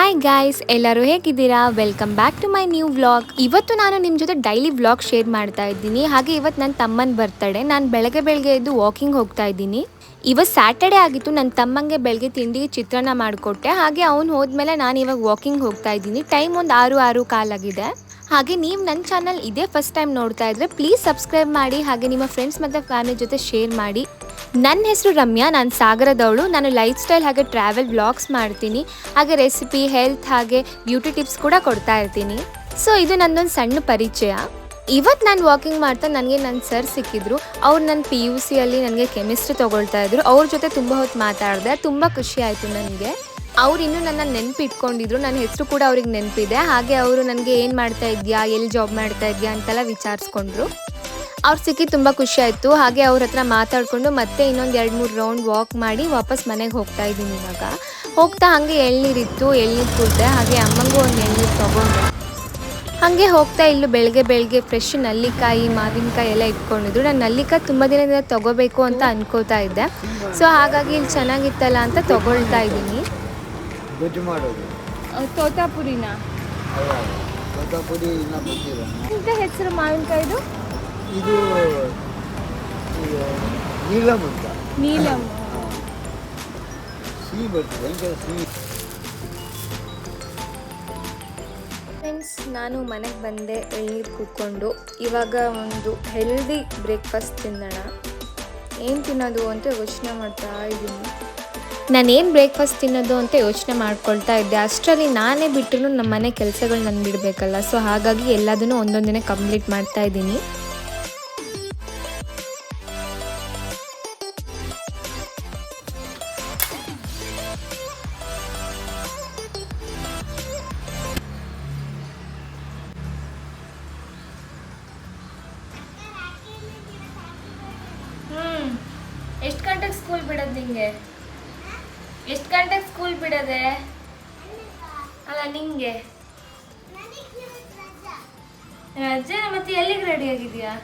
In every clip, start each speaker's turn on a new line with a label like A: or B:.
A: Hi guys, ಎಲ್ಲರೂ ಹೇಗಿದ್ದೀರಾ? Welcome back to my new vlog. ಇವತ್ತು ನಾನು ನಿಮ್ಮ ಜೊತೆ ಡೈಲಿ ವ್ಲಾಗ್ ಶೇರ್ ಮಾಡ್ತಾ ಇದ್ದೀನಿ. ಹಾಗೆ ಇವತ್ತು ನನ್ನ ತಮ್ಮನ ಬರ್ತಡೇ. ನಾನು ಬೆಳಗ್ಗೆ ಎದ್ದು ವಾಕಿಂಗ್ ಹೋಗ್ತಾ ಇದ್ದೀನಿ. ಇವತ್ತು ಸ್ಯಾಟರ್ಡೇ ಆಗಿತ್ತು. ನನ್ನ ತಮ್ಮಂಗೆ ಬೆಳಗ್ಗೆ ತಿಂಡಿಗೆ ಚಿತ್ರಾನ್ನ ಮಾಡಿಕೊಟ್ಟೆ. ಹಾಗೆ ಅವ್ನು ಹೋದ್ಮೇಲೆ ನಾನು ಇವಾಗ ವಾಕಿಂಗ್ ಹೋಗ್ತಾ ಇದ್ದೀನಿ. ಟೈಮ್ ಒಂದು 6 ಕಾಲಾಗಿದೆ. ಹಾಗೆ ನೀವು ನನ್ನ ಚಾನಲ್ ಇದೇ ಫಸ್ಟ್ ಟೈಮ್ ನೋಡ್ತಾ ಇದ್ರೆ ಪ್ಲೀಸ್ ಸಬ್ಸ್ಕ್ರೈಬ್ ಮಾಡಿ. ಹಾಗೆ ನಿಮ್ಮ ಫ್ರೆಂಡ್ಸ್ ಮತ್ತು ಫ್ಯಾಮಿಲಿ ಜೊತೆ ಶೇರ್ ಮಾಡಿ. ನನ್ನ ಹೆಸರು ರಮ್ಯಾ, ನಾನು ಸಾಗರದವಳು. ನಾನು ಲೈಫ್ ಸ್ಟೈಲ್ ಹಾಗೆ ಟ್ರಾವೆಲ್ ವ್ಲಾಗ್ಸ್ ಮಾಡ್ತೀನಿ. ಹಾಗೆ ರೆಸಿಪಿ, ಹೆಲ್ತ್ ಹಾಗೆ ಬ್ಯೂಟಿ ಟಿಪ್ಸ್ ಕೂಡ ಕೊಡ್ತಾ ಇರ್ತೀನಿ. ಸೊ ಇದು ನನ್ನೊಂದು ಸಣ್ಣ ಪರಿಚಯ. ಇವತ್ತು ನಾನು ವಾಕಿಂಗ್ ಮಾಡ್ತಾ ನನಗೆ ನನ್ನ ಸರ್ ಸಿಕ್ಕಿದ್ರು. ಅವ್ರು ನನ್ನ PUCಯಲ್ಲಿ ನನಗೆ ಕೆಮಿಸ್ಟ್ರಿ ತೊಗೊಳ್ತಾ ಇದ್ರು. ಅವ್ರ ಜೊತೆ ತುಂಬ ಹೊತ್ತು ಮಾತಾಡಿದೆ. ತುಂಬ ಖುಷಿ ಆಯಿತು ನನಗೆ. ಅವ್ರು ಇನ್ನೂ ನನ್ನ ನೆನಪು ಇಟ್ಕೊಂಡಿದ್ರು. ನನ್ನ ಹೆಸರು ಕೂಡ ಅವ್ರಿಗೆ ನೆನಪಿದೆ. ಹಾಗೆ ಅವರು ನನಗೆ ಏನು ಮಾಡ್ತಾ ಇದೆಯಾ, ಎಲ್ಲಿ ಜಾಬ್ ಮಾಡ್ತಾ ಇದೆಯಾ ಅಂತೆಲ್ಲ ವಿಚಾರಿಸ್ಕೊಂಡ್ರು. ಅವ್ರು ಸಿಕ್ಕಿ ತುಂಬ ಖುಷಿ ಆಯಿತು. ಹಾಗೆ ಅವ್ರ ಹತ್ರ ಮಾತಾಡಿಕೊಂಡು ಮತ್ತೆ ಇನ್ನೊಂದು 2-3 ರೌಂಡ್ ವಾಕ್ ಮಾಡಿ ವಾಪಸ್ ಮನೆಗೆ ಹೋಗ್ತಾ ಇದ್ದೀನಿ. ಇವಾಗ ಹೋಗ್ತಾ ಹಾಗೆ ಎಳ್ನೀರಿತ್ತು, ಎಳ್ನೀರು ಕುಡಿದೆ. ಹಾಗೆ ಅಮ್ಮಂಗೂ ಒಂದು ಎಳ್ನೀರು ತೊಗೊಂಡೆ. ಹಾಗೆ ಹೋಗ್ತಾ ಇಲ್ಲೂ ಬೆಳಗ್ಗೆ ಫ್ರೆಶ್ ನಲ್ಲಿಕಾಯಿ, ಮಾವಿನಕಾಯಿ ಎಲ್ಲ ಇಟ್ಕೊಂಡಿದ್ರು. ನಾನು ನಲ್ಲಿಕಾಯಿ ತುಂಬ ದಿನದಿಂದ ತೊಗೋಬೇಕು ಅಂತ ಅನ್ಕೋತಾ ಇದ್ದೆ. ಸೊ ಹಾಗಾಗಿ ಇಲ್ಲಿ ಚೆನ್ನಾಗಿತ್ತಲ್ಲ ಅಂತ ತೊಗೊಳ್ತಾ ಇದ್ದೀನಿ. ತೋತಾಪುರಿನ ಇಂಥ ಹೆಸರು ಮಾವಿನಕಾಯಿದು?
B: ಇದು ನೀಲಮ್ ಅಂತ.
A: ನೀಲಮ್
B: ಸಿಹಿ ಬರ್ತದೆ, ಸಿಹಿ.
A: ಫ್ರೆಂಡ್ಸ್, ನಾನು ಮನೆಗೆ ಬಂದೆ ಎಳ್ನೀರು ಕುಡ್ಕೊಂಡು. ಇವಾಗ ಒಂದು ಹೆಲ್ದಿ ಬ್ರೇಕ್ಫಾಸ್ಟ್ ತಿನ್ನೋಣ. ಏನು ತಿನ್ನೋದು ಅಂತ ಯೋಚನೆ ಮಾಡ್ತಾ ಇದ್ದೀನಿ. ನಾನೇನು ಬ್ರೇಕ್ಫಾಸ್ಟ್ ತಿನ್ನೋದು ಅಂತ ಯೋಚನೆ ಮಾಡ್ಕೊಳ್ತಾ ಇದ್ದೆ. ಅಷ್ಟರಲ್ಲಿ ನಾನೇ ಬಿಟ್ಟರು ನಮ್ಮ ಮನೆ ಕೆಲಸಗಳು ನಾನು ಬಿಡಬೇಕಲ್ಲ. ಸೊ ಹಾಗಾಗಿ ಎಲ್ಲದನ್ನೂ ಒಂದೊಂದಿನ ಕಂಪ್ಲೀಟ್ ಮಾಡ್ತಾ ಇದ್ದೀನಿ. ಎಷ್ಟು ಗಂಟೆಗೆ ಸ್ಕೂಲ್ ಬಿಡೋದು ನಿಂಗೆ? ಎಷ್ಟು ಗಂಟೆಗೆ ಸ್ಕೂಲ್ ಬಿಡೋದೆ? ಅಲ್ಲ ನಿಂಗೆ ರಜೆ. ಮತ್ತೆ ಎಲ್ಲಿಗೆ ರೆಡಿ ಆಗಿದೆಯಾ?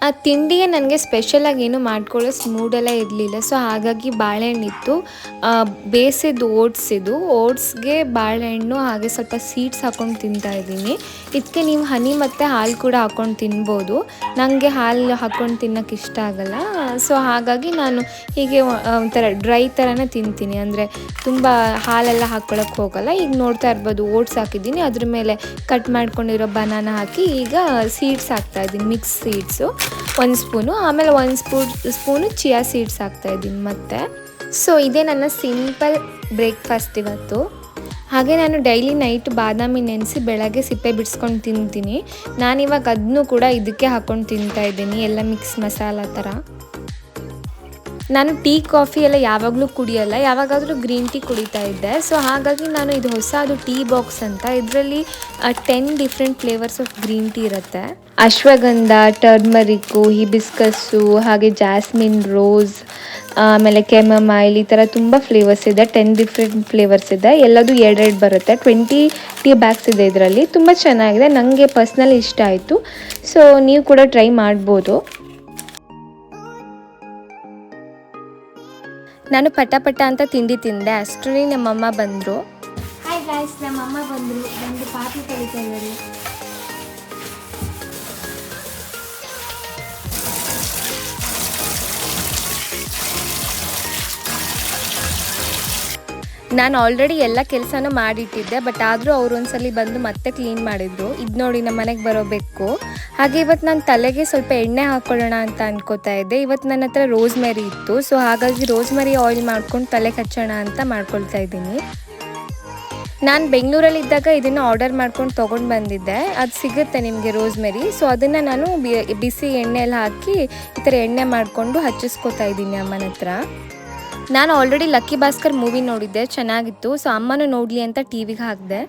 A: ಆ ತಿಂಡಿಗೆ ನನಗೆ ಸ್ಪೆಷಲಾಗಿ ಏನು ಮಾಡ್ಕೊಳ್ಳೋ ಮೂಡೆಲ್ಲ ಇರಲಿಲ್ಲ. ಸೊ ಹಾಗಾಗಿ ಬಾಳೆಹಣ್ಣಿತ್ತು, ಬೇಯಿಸಿದ್ದು ಓಟ್ಸ್ಗೆ ಬಾಳೆಹಣ್ಣು ಹಾಗೆ ಸ್ವಲ್ಪ ಸೀಡ್ಸ್ ಹಾಕ್ಕೊಂಡು ತಿಂತಾಯಿದ್ದೀನಿ. ಇದಕ್ಕೆ ನೀವು ಹನಿ ಮತ್ತು ಹಾಲು ಕೂಡ ಹಾಕ್ಕೊಂಡು ತಿನ್ಬೋದು. ನನಗೆ ಹಾಲು ಹಾಕ್ಕೊಂಡು ತಿನ್ನೋಕ್ಕೆ ಇಷ್ಟ ಆಗಲ್ಲ. ಸೊ ಹಾಗಾಗಿ ನಾನು ಹೀಗೆ ಒಂಥರ ಡ್ರೈ ಥರನೇ ತಿಂತೀನಿ. ಅಂದರೆ ತುಂಬ ಹಾಲೆಲ್ಲ ಹಾಕ್ಕೊಳ್ಳೋಕ್ಕೆ ಹೋಗಲ್ಲ. ಈಗ ನೋಡ್ತಾ ಇರ್ಬೋದು, ಓಟ್ಸ್ ಹಾಕಿದ್ದೀನಿ, ಅದ್ರ ಮೇಲೆ ಕಟ್ ಮಾಡ್ಕೊಂಡಿರೋ ಬನಾನ ಹಾಕಿ ಈಗ ಸೀಡ್ಸ್ ಹಾಕ್ತಾಯಿದ್ದೀನಿ, ಮಿಕ್ಸ್ ಸೀಡ್ಸು 1 ಸ್ಪೂನು. ಆಮೇಲೆ 1 ಸ್ಪೂನು ಚಿಯಾ ಸೀಡ್ಸ್ ಹಾಕ್ತಾಯಿದ್ದೀನಿ ಮತ್ತೆ. ಸೊ ಇದೇ ನನ್ನ ಸಿಂಪಲ್ ಬ್ರೇಕ್ಫಾಸ್ಟ್ ಇವತ್ತು. ಹಾಗೆ ನಾನು ಡೈಲಿ ನೈಟ್ ಬಾದಾಮಿ ನೆನೆಸಿ ಬೆಳಗ್ಗೆ ಸಿಪ್ಪೆ ಬಿಡಿಸ್ಕೊಂಡು ತಿಂತೀನಿ. ನಾನಿವಾಗ ಅದನ್ನು ಕೂಡ ಇದಕ್ಕೆ ಹಾಕ್ಕೊಂಡು ತಿಂತಾಯಿದ್ದೀನಿ, ಎಲ್ಲ ಮಿಕ್ಸ್ ಮಸಾಲ ಥರ. ನಾನು ಟೀ ಕಾಫಿ ಎಲ್ಲ ಯಾವಾಗಲೂ ಕುಡಿಯಲ್ಲ, ಯಾವಾಗಾದರೂ ಗ್ರೀನ್ ಟೀ ಕುಡಿತಾ ಇದ್ದೆ. ಸೊ ಹಾಗಾಗಿ ನಾನು ಇದು ಹೊಸದು ಟೀ ಬಾಕ್ಸ್ ಅಂತ, ಇದರಲ್ಲಿ 10 different flavours of green tea ಇರುತ್ತೆ. ಅಶ್ವಗಂಧ, ಟರ್ಮರಿಕ್ಕು, ಹಿಬಿಸ್ಕಸ್ಸು, ಹಾಗೆ ಜಾಸ್ಮಿನ್, ರೋಸ್, ಆಮೇಲೆ ಕೆಮಮೈಲ್, ಈ ಥರ ತುಂಬ ಫ್ಲೇವರ್ಸ್ ಇದೆ. 10 ಡಿಫ್ರೆಂಟ್ ಫ್ಲೇವರ್ಸ್ ಇದೆ. ಎಲ್ಲದು 2 ಬರುತ್ತೆ. 20 ಟೀ ಬ್ಯಾಗ್ಸ್ ಇದೆ ಇದರಲ್ಲಿ. ತುಂಬ ಚೆನ್ನಾಗಿದೆ, ನನಗೆ ಪರ್ಸ್ನಲಿ ಇಷ್ಟ ಆಯಿತು. ಸೊ ನೀವು ಕೂಡ ಟ್ರೈ ಮಾಡ್ಬೋದು. ನಾನು ಪಟ ಅಂತ ತಿಂಡಿ ತಿಂದೆ. ಅಷ್ಟರಲ್ಲಿ ನಮ್ಮಮ್ಮ ಬಂದರು. ಹಾಯ್ ಗಾಯ್ಸ್, ನಮ್ಮಮ್ಮ ಬಂದು ಪಾಪಿ ಕಲಿತಾ ಇದ್ದಾರೆ. ನಾನು ಆಲ್ರೆಡಿ ಎಲ್ಲ ಕೆಲಸನೂ ಮಾಡಿಟ್ಟಿದ್ದೆ, ಬಟ್ ಆದರೂ ಅವರು ಒಂದ್ಸಲಿ ಬಂದು ಮತ್ತೆ ಕ್ಲೀನ್ ಮಾಡಿದರು. ಇದು ನೋಡಿ ನಮ್ಮ ಮನೆಗೆ ಬರೋಬೇಕು. ಹಾಗೆ ಇವತ್ತು ನಾನು ತಲೆಗೆ ಸ್ವಲ್ಪ ಎಣ್ಣೆ ಹಾಕ್ಕೊಳ್ಳೋಣ ಅಂತ ಅನ್ಕೋತಾ ಇದ್ದೆ. ಇವತ್ತು ನನ್ನ ಹತ್ರ ರೋಸ್ಮೆರಿ ಇತ್ತು. ಸೊ ಹಾಗಾಗಿ ರೋಸ್ಮೆರಿ ಆಯಿಲ್ ಮಾಡ್ಕೊಂಡು ತಲೆಗೆ ಹಚ್ಚೋಣ ಅಂತ ಮಾಡ್ಕೊಳ್ತಾ ಇದ್ದೀನಿ. ನಾನು ಬೆಂಗಳೂರಲ್ಲಿದ್ದಾಗ ಇದನ್ನು ಆರ್ಡರ್ ಮಾಡ್ಕೊಂಡು ತೊಗೊಂಡು ಬಂದಿದ್ದೆ. ಅದು ಸಿಗುತ್ತೆ ನಿಮಗೆ ರೋಸ್ಮೆರಿ. ಸೊ ಅದನ್ನು ನಾನು ಬಿಸಿ ಎಣ್ಣೆಯಲ್ಲಿ ಹಾಕಿ ಈ ಥರ ಎಣ್ಣೆ ಮಾಡಿಕೊಂಡು ಹಚ್ಚಿಸ್ಕೊತಾ ಇದ್ದೀನಿ ಅಮ್ಮನ ಹತ್ರ. ನಾನು ಆಲ್ರೆಡಿ ಲಕ್ಕಿ ಭಾಸ್ಕರ್ ಮೂವಿ ನೋಡಿದ್ದೆ, ಚೆನ್ನಾಗಿತ್ತು. ಸೊ ಅಮ್ಮನೂ ನೋಡಲಿ ಅಂತ ಟಿವಿಗೆ ಹಾಕಿದೆ.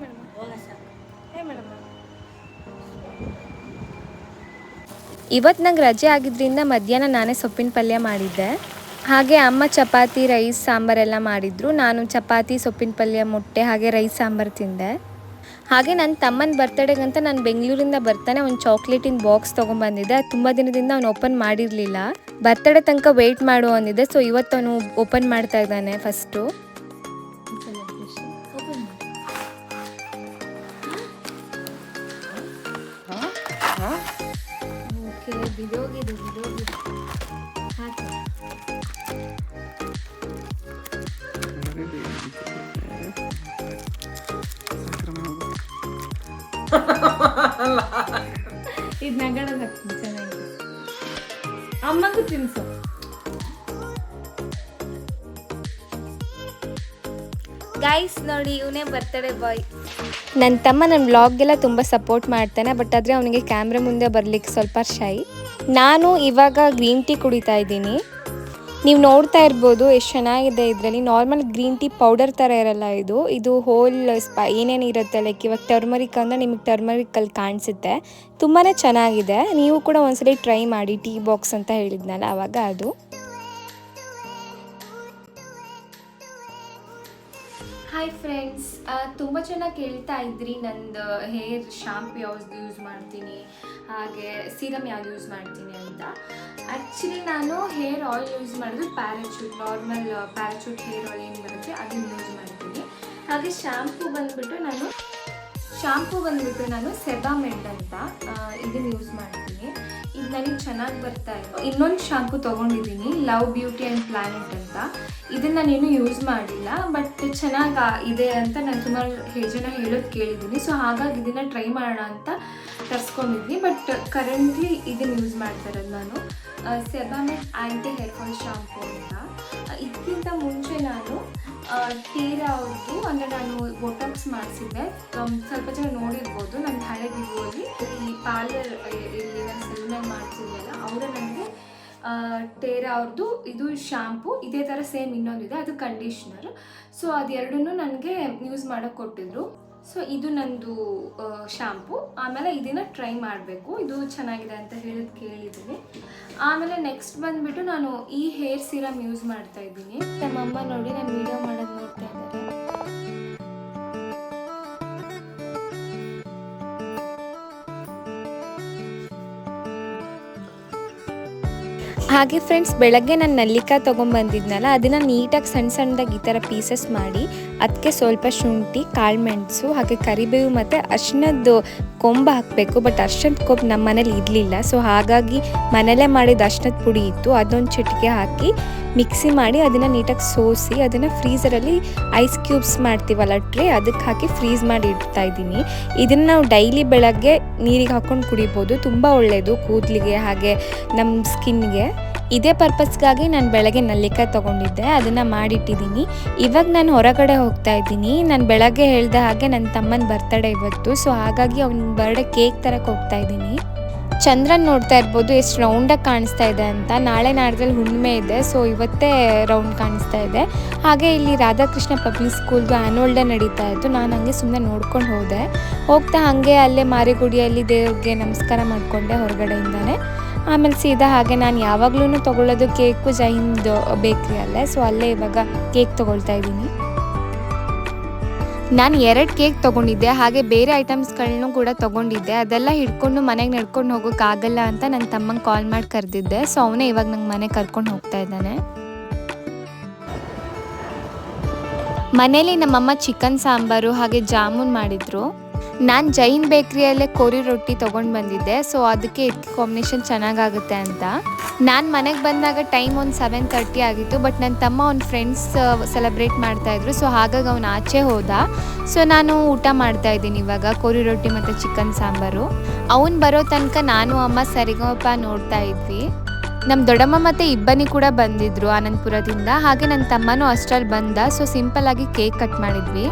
A: ಇವತ್ತು ನಂಗೆ ರಜೆ ಆಗಿದ್ದರಿಂದ ಮಧ್ಯಾಹ್ನ ನಾನೇ ಸೊಪ್ಪಿನ ಪಲ್ಯ ಮಾಡಿದ್ದೆ. ಹಾಗೆ ಅಮ್ಮ ಚಪಾತಿ ರೈಸ್ ಸಾಂಬಾರೆಲ್ಲ ಮಾಡಿದ್ರು. ನಾನು ಚಪಾತಿ ಸೊಪ್ಪಿನ ಪಲ್ಯ ಮೊಟ್ಟೆ ಹಾಗೆ ರೈಸ್ ಸಾಂಬಾರು ತಿಂದೆ. ಹಾಗೆ ನನ್ನ ತಮ್ಮನ ಬರ್ತಡೇಗಂತ ನಾನು ಬೆಂಗಳೂರಿಂದ ಬರ್ತಾನೆ ಒಂದು ಚಾಕ್ಲೇಟಿನ ಬಾಕ್ಸ್ ತೊಗೊಂಬಂದಿದ್ದೆ. ಅದು ತುಂಬ ದಿನದಿಂದ ಅವನು ಓಪನ್ ಮಾಡಿರಲಿಲ್ಲ. ಬರ್ತಡೇ ತನಕ ವೆಯ್ಟ್ ಮಾಡು ಅಂದಿದ್ದೆ. ಸೊ ಇವತ್ತು ಅವನು ಓಪನ್ ಮಾಡ್ತಾ ಇದ್ದಾನೆ ಫಸ್ಟು. ಇದು ನಗಡದ ಹಾಕ್ತೀನಿ ಚೆನ್ನಾಗಿ. ಅಮ್ಮಗೂ ತಿನ್ಸು. ಗೈಸ್ ನೋಡಿ, ಇವನೇ ಬರ್ತಡೇ ಬಾಯ್. ನನ್ನ ತಮ್ಮ ನನ್ನ ವ್ಲಾಗ್ಗೆಲ್ಲ ತುಂಬ ಸಪೋರ್ಟ್ ಮಾಡ್ತಾನೆ. ಬಟ್ ಆದರೆ ಅವನಿಗೆ ಕ್ಯಾಮ್ರಾ ಮುಂದೆ ಬರಲಿಕ್ಕೆ ಸ್ವಲ್ಪ ಶೈ. ನಾನು ಇವಾಗ ಗ್ರೀನ್ ಟೀ ಕುಡಿತಾ ಇದ್ದೀನಿ. ನೀವು ನೋಡ್ತಾ ಇರ್ಬೋದು ಎಷ್ಟು ಚೆನ್ನಾಗಿದೆ. ಇದರಲ್ಲಿ ನಾರ್ಮಲ್ ಗ್ರೀನ್ ಟೀ ಪೌಡರ್ ಥರ ಇರಲ್ಲ, ಇದು ಹೋಲ್ ಏನೇನು ಇರುತ್ತೆ. ಲೈಕ್ ಇವಾಗ ಟರ್ಮರಿಕ್ ಅಂದರೆ ನಿಮಗೆ ಟರ್ಮರಿಕಲ್ಲಿ ಕಾಣಿಸುತ್ತೆ. ತುಂಬಾ ಚೆನ್ನಾಗಿದೆ. ನೀವು ಕೂಡ ಒಂದ್ಸಲಿ ಟ್ರೈ ಮಾಡಿ. ಟೀ ಬಾಕ್ಸ್ ಅಂತ ಹೇಳಿದ್ನಲ್ಲ ಆವಾಗ ಅದು. ಹಾಯ್ ಫ್ರೆಂಡ್ಸ್, ತುಂಬ ಚೆನ್ನಾಗಿ ಕೇಳ್ತಾ ಇದ್ರಿ ನಂದು ಹೇರ್ ಶಾಂಪು ಯಾವ್ದು ಯೂಸ್ ಮಾಡ್ತೀನಿ ಹಾಗೆ ಸೀರಮ್ ಯಾವ್ದು ಯೂಸ್ ಮಾಡ್ತೀನಿ ಅಂತ. ಆ್ಯಕ್ಚುಲಿ ನಾನು ಹೇರ್ ಆಯಿಲ್ ಯೂಸ್ ಮಾಡೋದು parachute, normal parachute hair oil ಏನು ಬರುತ್ತೆ ಅದನ್ನು ಯೂಸ್ ಮಾಡ್ತೀನಿ. ಹಾಗೆ ಶಾಂಪೂ ಬಂದುಬಿಟ್ಟು ನಾನು ಸೆಬಾಮೆಡ್ ಅಂತ ಇದನ್ನು ಯೂಸ್ ಮಾಡ್ತೀನಿ. ಇದು ನನಗೆ ಚೆನ್ನಾಗಿ ಬರ್ತಾ ಇದೆ. ಇನ್ನೊಂದು ಶಾಂಪೂ ತೊಗೊಂಡಿದ್ದೀನಿ, ಲವ್ ಬ್ಯೂಟಿ ಆ್ಯಂಡ್ ಪ್ಲಾನೆಟ್ ಅಂತ. ಇದನ್ನು ನಾನೇನು ಯೂಸ್ ಮಾಡಿಲ್ಲ, ಬಟ್ ಚೆನ್ನಾಗಿ ಇದೆ ಅಂತ ನಾನು ಸುಮಾರು ಜನ ಹೇಳೋದು ಕೇಳಿದ್ದೀನಿ. ಸೊ ಹಾಗಾಗಿ ಇದನ್ನು ಟ್ರೈ ಮಾಡೋಣ ಅಂತ ತರಿಸ್ಕೊಂಡಿದ್ದೀನಿ. ಬಟ್ ಕರೆಂಟ್ಲಿ ಇದನ್ನು ಯೂಸ್ ಮಾಡ್ತಾ ಇರೋದು ನಾನು, ಸೆಬಾಮೆಡ್ ಆ್ಯಂಟಿ ಹೇರ್ ಫಾಲ್ ಶಾಂಪೂ ಅಂತ. ಇದಕ್ಕಿಂತ ಮುಂಚೆ ನಾನು ಟೀರಾ ಅವ್ರದ್ದು ಅಂದರೆ ನಾನು ಬೊಟಾಕ್ಸ್ ಮಾಡಿಸಿದ್ದೆ. ಸ್ವಲ್ಪ ಜನ ನೋಡಿರ್ಬೋದು ನನ್ನ ಹಳೆ ವಿಡಿಯೋಲಿ. ಈ ಪಾರ್ಲರ್ ಇಲ್ಲಿ ನಾನು ಸೆಲ್ನಲ್ಲಿ ಮಾಡಿಸಿದ್ದೆಲ್ಲ ಅವರು ನನಗೆ ಟೇರಾ ಅವ್ರದ್ದು ಇದು ಶಾಂಪು, ಇದೇ ಥರ ಸೇಮ್ ಇನ್ನೊಂದಿದೆ, ಅದು ಕಂಡೀಷ್ನರ್. ಸೊ ಅದೆರಡನ್ನೂ ನನಗೆ ಯೂಸ್ ಮಾಡೋಕ್ಕೆ ಕೊಟ್ಟಿದ್ರು. ಸೊ ಇದು ನಂದು ಶಾಂಪು. ಆಮೇಲೆ ಇದನ್ನು ಟ್ರೈ ಮಾಡಬೇಕು, ಇದು ಚೆನ್ನಾಗಿದೆ ಅಂತ ಹೇಳೋದು ಕೇಳಿದ್ದೀನಿ. ಆಮೇಲೆ ನೆಕ್ಸ್ಟ್ ಬಂದುಬಿಟ್ಟು ನಾನು ಈ ಹೇರ್ ಸೀರಮ್ ಯೂಸ್ ಮಾಡ್ತಾ ಇದ್ದೀನಿ. ನಮ್ಮಮ್ಮ ನೋಡಿ ನಾನು ವೀಡಿಯೋ ಮಾಡೋದು ನೋಡ್ತಾ ಇದ್ದಾರೆ. ಹಾಗೆ ಫ್ರೆಂಡ್ಸ್, ಬೆಳಗ್ಗೆ ನಾನು ನಲ್ಲಿಕಾಯಿ ತೊಗೊಂಬಂದಿದ್ನಲ್ಲ ಅದನ್ನು ನೀಟಾಗಿ ಸಣ್ಣ ಸಣ್ಣದಾಗಿ ಈ ಥರ ಪೀಸಸ್ ಮಾಡಿ ಅದಕ್ಕೆ ಸ್ವಲ್ಪ ಶುಂಠಿ, ಕಾಳುಮೆಣಸು ಹಾಗೆ ಕರಿಬೇವು ಮತ್ತು ಅರ್ಶಿಣದ್ದು ಕೊಂಬು ಹಾಕಬೇಕು. ಬಟ್ ಅರ್ಶಿಣದ ಕೊಂಬು ನಮ್ಮ ಮನೇಲಿ ಇರಲಿಲ್ಲ. ಸೊ ಹಾಗಾಗಿ ಮನೇಲೇ ಮಾಡಿದ ಅರ್ಶಿಣದ ಪುಡಿ ಇತ್ತು, ಅದೊಂದು ಚಿಟಿಕೆ ಹಾಕಿ ಮಿಕ್ಸಿ ಮಾಡಿ ಅದನ್ನು ನೀಟಾಗಿ ಸೋಸಿ ಅದನ್ನು ಫ್ರೀಝರಲ್ಲಿ ಐಸ್ ಕ್ಯೂಬ್ಸ್ ಮಾಡ್ತೀವಲ್ಲ ಟ್ರೇ, ಅದಕ್ಕೆ ಹಾಕಿ ಫ್ರೀಸ್ ಮಾಡಿ ಇಡ್ತಾ ಇದ್ದೀನಿ. ಇದನ್ನು ನಾವು ಡೈಲಿ ಬೆಳಗ್ಗೆ ನೀರಿಗೆ ಹಾಕ್ಕೊಂಡು ಕುಡಿಬೋದು. ತುಂಬ ಒಳ್ಳೆಯದು ಕೂದಲಿಗೆ ಹಾಗೆ ನಮ್ಮ ಸ್ಕಿನ್ಗೆ. ಇದೇ ಪರ್ಪಸ್ಗಾಗಿ ನಾನು ಬೆಳಗ್ಗೆ ನಲ್ಲಿಕಾಯಿ ತೊಗೊಂಡಿದ್ದೆ, ಅದನ್ನು ಮಾಡಿಟ್ಟಿದ್ದೀನಿ. ಇವಾಗ ನಾನು ಹೊರಗಡೆ ಹೋಗ್ತಾ ಇದ್ದೀನಿ. ನಾನು ಬೆಳಗ್ಗೆ ಹೇಳಿದ ಹಾಗೆ ನನ್ನ ತಮ್ಮನ ಬರ್ತಡೇ ಇವತ್ತು. ಸೊ ಹಾಗಾಗಿ ಅವ್ನ ಬರ್ಡೇ ಕೇಕ್ ತರಕ್ಕೆ ಹೋಗ್ತಾ ಇದ್ದೀನಿ. ಚಂದ್ರನ್ ನೋಡ್ತಾ ಇರ್ಬೋದು ಎಷ್ಟು ರೌಂಡಾಗಿ ಕಾಣಿಸ್ತಾ ಇದೆ ಅಂತ. ನಾಳೆ ನಾಡ್ದಲ್ಲಿ ಹುಣ್ಣಿಮೆ ಇದೆ, ಸೊ ಇವತ್ತೇ ರೌಂಡ್ ಕಾಣಿಸ್ತಾ ಇದೆ. ಹಾಗೆ ಇಲ್ಲಿ ರಾಧಾಕೃಷ್ಣ ಪಬ್ಲಿಕ್ ಸ್ಕೂಲ್ದು ಆ್ಯನ್ಯುವಲ್ ಡೇ ನಡೀತಾ ಇತ್ತು. ನಾನು ಹಂಗೆ ಸುಮ್ಮನೆ ನೋಡ್ಕೊಂಡು ಹೋದೆ. ಹೋಗ್ತಾ ಹಾಗೆ ಅಲ್ಲೇ ಮಾರಿಗುಡಿಯಲ್ಲಿ ದೇವ್ರಿಗೆ ನಮಸ್ಕಾರ ಮಾಡಿಕೊಂಡೆ ಹೊರಗಡೆಯಿಂದಾನೆ. ಆಮೇಲೆ ಸೀದಾ ಹಾಗೆ ನಾನು ಯಾವಾಗಲೂ ತೊಗೊಳ್ಳೋದು ಕೇಕು ಜೈನ್ದು ಬೇಕ್ರಿಯಲ್ಲೇ. ಸೊ ಅಲ್ಲೇ ಇವಾಗ ಕೇಕ್ ತೊಗೊಳ್ತಾ ಇದ್ದೀನಿ. ನಾನು 2 ಕೇಕ್ ತೊಗೊಂಡಿದ್ದೆ, ಹಾಗೆ ಬೇರೆ ಐಟಮ್ಸ್ಗಳನ್ನೂ ಕೂಡ ತೊಗೊಂಡಿದ್ದೆ. ಅದೆಲ್ಲ ಹಿಡ್ಕೊಂಡು ಮನೆಗೆ ನಡ್ಕೊಂಡು ಹೋಗೋಕ್ಕಾಗಲ್ಲ ಅಂತ ನನ್ನ ತಮ್ಮಂಗೆ ಕಾಲ್ ಮಾಡಿ ಕರೆದಿದ್ದೆ. ಸೊ ಅವನೇ ಇವಾಗ ನಂಗೆ ಮನೆಗೆ ಕರ್ಕೊಂಡು ಹೋಗ್ತಾ ಇದ್ದಾನೆ. ಮನೇಲಿ ನಮ್ಮಮ್ಮ ಚಿಕನ್ ಸಾಂಬಾರು ಹಾಗೆ ಜಾಮೂನ್ ಮಾಡಿದ್ರು. ನಾನು ಜೈನ್ ಬೇಕ್ರಿಯಲ್ಲೇ ಕೋರಿ ರೊಟ್ಟಿ ತೊಗೊಂಡು ಬಂದಿದ್ದೆ. ಸೊ ಅದಕ್ಕೆ ಇದಕ್ಕೆ ಕಾಂಬಿನೇಷನ್ ಚೆನ್ನಾಗಾಗುತ್ತೆ ಅಂತ. ನಾನು ಮನೆಗೆ ಬಂದಾಗ ಟೈಮ್ ಒಂದು 7:30 ಆಗಿತ್ತು. ಬಟ್ ನನ್ನ ತಮ್ಮ ಅವ್ನ ಫ್ರೆಂಡ್ಸ್ ಸೆಲೆಬ್ರೇಟ್ ಮಾಡ್ತಾಯಿದ್ರು. ಸೊ ಹಾಗಾಗಿ ಅವನು ಆಚೆ ಹೋದ. ಸೊ ನಾನು ಊಟ ಮಾಡ್ತಾಯಿದ್ದೀನಿ ಇವಾಗ ಕೋರಿ ರೊಟ್ಟಿ ಮತ್ತು ಚಿಕನ್ ಸಾಂಬಾರು. ಅವನು ಬರೋ ತನಕ ನಾನು ಅಮ್ಮ ಸರಿಗಮಪ ನೋಡ್ತಾ ಇದ್ವಿ. ನಮ್ಮ ದೊಡ್ಡಮ್ಮ ಮತ್ತು ಇಬ್ಬನಿ ಕೂಡ ಬಂದಿದ್ದರು ಆನಂದಪುರದಿಂದ. ಹಾಗೆ ನನ್ನ ತಮ್ಮನೂ ಅಷ್ಟರಲ್ಲಿ ಬಂದ. ಸೊ ಸಿಂಪಲ್ಲಾಗಿ ಕೇಕ್ ಕಟ್ ಮಾಡಿದ್ವಿ.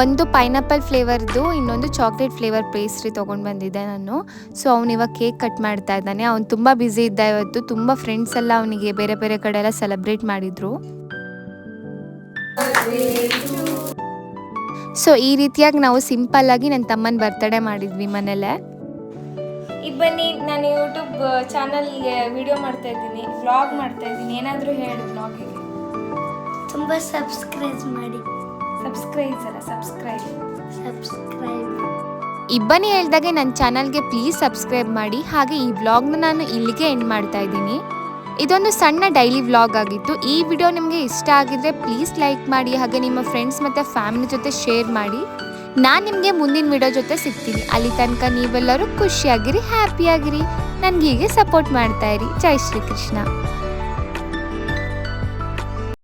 A: ಒಂದು ಪೈನಾಪಲ್ ಫ್ಲೇವರ್ದು, ಇನ್ನೊಂದು ಚಾಕ್ಲೇಟ್ ಫ್ಲೇವರ್ ಪೇಸ್ಟ್ರಿ ತೊಗೊಂಡು ಬಂದಿದ್ದೆ ನಾನು. ಸೊ ಅವ್ನು ಇವಾಗ ಕೇಕ್ ಕಟ್ ಮಾಡ್ತಾ ಇದ್ದಾನೆ. ಅವ್ನು ತುಂಬ ಬ್ಯುಸಿ ಇದ್ದ ಇವತ್ತು. ತುಂಬ ಫ್ರೆಂಡ್ಸ್ ಎಲ್ಲ ಅವನಿಗೆ ಬೇರೆ ಬೇರೆ ಕಡೆ ಎಲ್ಲ ಸೆಲೆಬ್ರೇಟ್ ಮಾಡಿದರು. ಸೊ ಈ ರೀತಿಯಾಗಿ ನಾವು ಸಿಂಪಲ್ಲಾಗಿ ನನ್ನ ತಮ್ಮನ ಬರ್ತಡೇ ಮಾಡಿದ್ವಿ ಮನೇಲೆ. ಈಗ ಬನ್ನಿ, ನಾನು ಯೂಟ್ಯೂಬ್ ಚಾನಲ್ಗೆ ವಿಡಿಯೋ ಮಾಡ್ತಾ ಇದ್ದೀನಿ, ವ್ಲಾಗ್ ಮಾಡ್ತಾ ಇದ್ದೀನಿ. ಏನಾದರೂ ಹೇಳು ವ್ಲಾಗಿಗೆ.
C: ತುಂಬ ಸಬ್ಸ್ಕ್ರೈಬ್ ಮಾಡಿ.
A: ಸಬ್ಸ್ಕ್ರೈಬ್.
D: ಇಬ್ಬನಿ ಹೇಳ್ದಾಗೆ ನನ್ನ ಚಾನಲ್ಗೆ ಪ್ಲೀಸ್ ಸಬ್ಸ್ಕ್ರೈಬ್ ಮಾಡಿ. ಹಾಗೆ ಈ ವ್ಲಾಗ್ನ ನಾನು ಇಲ್ಲಿಗೆ ಎಂಡ್ ಮಾಡ್ತಾ ಇದ್ದೀನಿ. ಇದೊಂದು ಸಣ್ಣ ಡೈಲಿ ವ್ಲಾಗ್ ಆಗಿತ್ತು. ಈ ವಿಡಿಯೋ ನಿಮಗೆ ಇಷ್ಟ ಆಗಿದ್ರೆ ಪ್ಲೀಸ್ ಲೈಕ್ ಮಾಡಿ. ಹಾಗೆ ನಿಮ್ಮ ಫ್ರೆಂಡ್ಸ್ ಮತ್ತು ಫ್ಯಾಮಿಲಿ ಜೊತೆ ಶೇರ್ ಮಾಡಿ. ನಾನು ನಿಮಗೆ ಮುಂದಿನ ವಿಡಿಯೋ ಜೊತೆ ಸಿಗ್ತೀನಿ. ಅಲ್ಲಿ ತನಕ ನೀವೆಲ್ಲರೂ ಖುಷಿಯಾಗಿರಿ, ಹ್ಯಾಪಿಯಾಗಿರಿ. ನನಗೆ ಹೀಗೆ ಸಪೋರ್ಟ್ ಮಾಡ್ತಾ ಇರಿ. ಜೈ ಶ್ರೀ ಕೃಷ್ಣ.